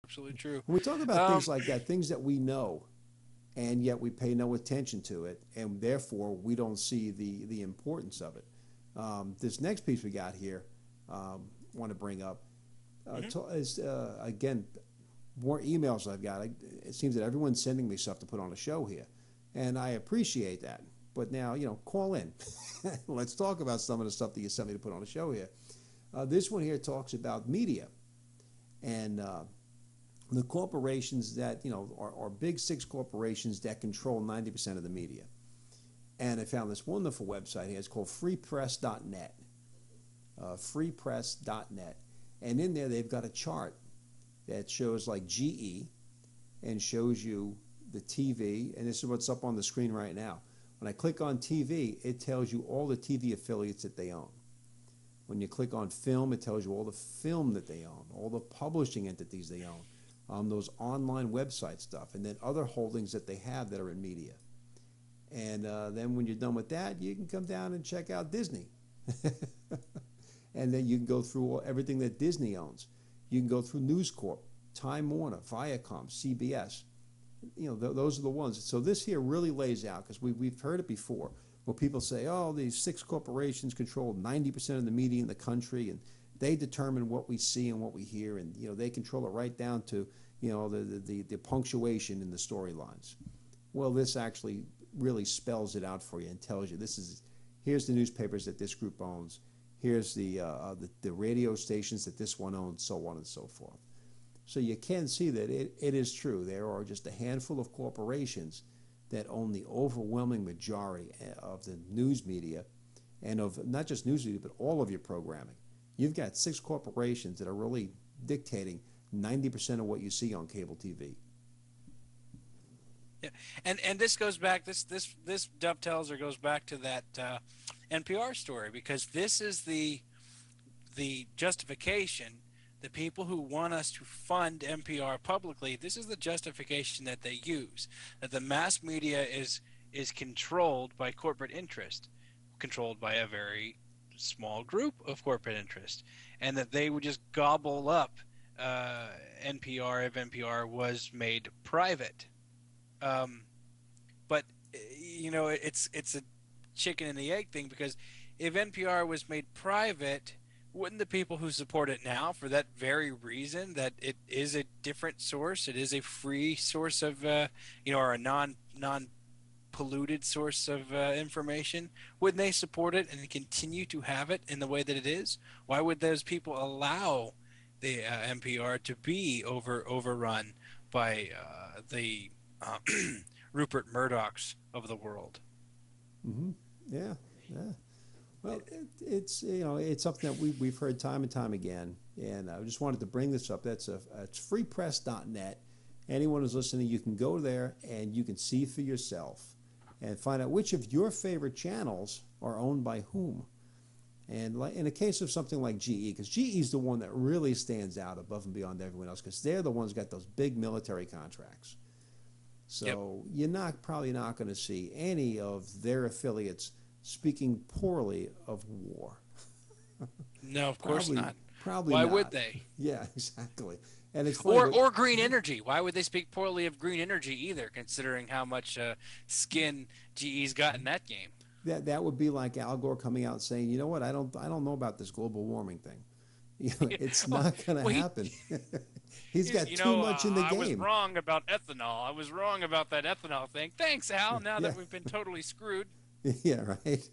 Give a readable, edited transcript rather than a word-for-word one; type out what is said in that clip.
absolutely true. When we talk about things like that, things that we know, and yet we pay no attention to it, and therefore we don't see the importance of it. This next piece we got here, want to bring up, is again, more emails I've got. It seems that everyone's sending me stuff to put on a show here, and I appreciate that. But now, call in. Let's talk about some of the stuff that you sent me to put on a show here. This one here talks about media and the corporations that, are big six corporations that control 90% of the media. And I found this wonderful website here. It's called freepress.net. Freepress.net. And in there, they've got a chart that shows like GE and shows you the TV. And this is what's up on the screen right now. When I click on TV, it tells you all the TV affiliates that they own. When you click on film, it tells you all the film that they own, all the publishing entities they own, those online website stuff, and then other holdings that they have that are in media. And then when you're done with that, you can come down and check out Disney. And then you can go through everything that Disney owns. You can go through News Corp, Time Warner, Viacom, CBS. Those are the ones. So this here really lays out, because we've heard it before, where people say, oh, these six corporations control 90% of the media in the country, and they determine what we see and what we hear, and they control it right down to the punctuation in the storylines. Well, this actually really spells it out for you and tells you here's the newspapers that this group owns, here's the radio stations that this one owns, so on and so forth. So you can see that it is true. There are just a handful of corporations that own the overwhelming majority of the news media, and of not just news media, but all of your programming. You've got six corporations that are really dictating 90% of what you see on cable TV. Yeah, and this goes back. This dovetails or goes back to that NPR story, because this is the justification. The people who want us to fund NPR publicly, this is the justification that they use, that the mass media is controlled by corporate interest, controlled by a very small group of corporate interest, and that they would just gobble up NPR if NPR was made private. But it's a chicken and the egg thing, because if NPR was made private, wouldn't the people who support it now, for that very reason, that it is a different source, it is a free source of or a non-polluted source of information, wouldn't they support it and continue to have it in the way that it is? Why would those people allow the NPR to be overrun by the Rupert Murdochs of the world? Mm-hmm. Yeah. Well, it's something that we've heard time and time again, and I just wanted to bring this up. It's freepress.net. Anyone who's listening, you can go there and you can see for yourself and find out which of your favorite channels are owned by whom. And in the case of something like GE, because GE is the one that really stands out above and beyond everyone else, because they're the ones who got those big military contracts. So You're probably not going to see any of their affiliates speaking poorly of war. No, of course not. Probably Why not. would they? Yeah, exactly. And it's funny, or green energy. Why would they speak poorly of green energy either, considering how much skin GE's got in that game? That would be like Al Gore coming out and saying, you know what, I don't know about this global warming thing. It's not going to happen. He's got too much in the game. I was wrong about ethanol. I was wrong about that ethanol thing. Thanks, Al. Now that we've been totally screwed. Yeah, right.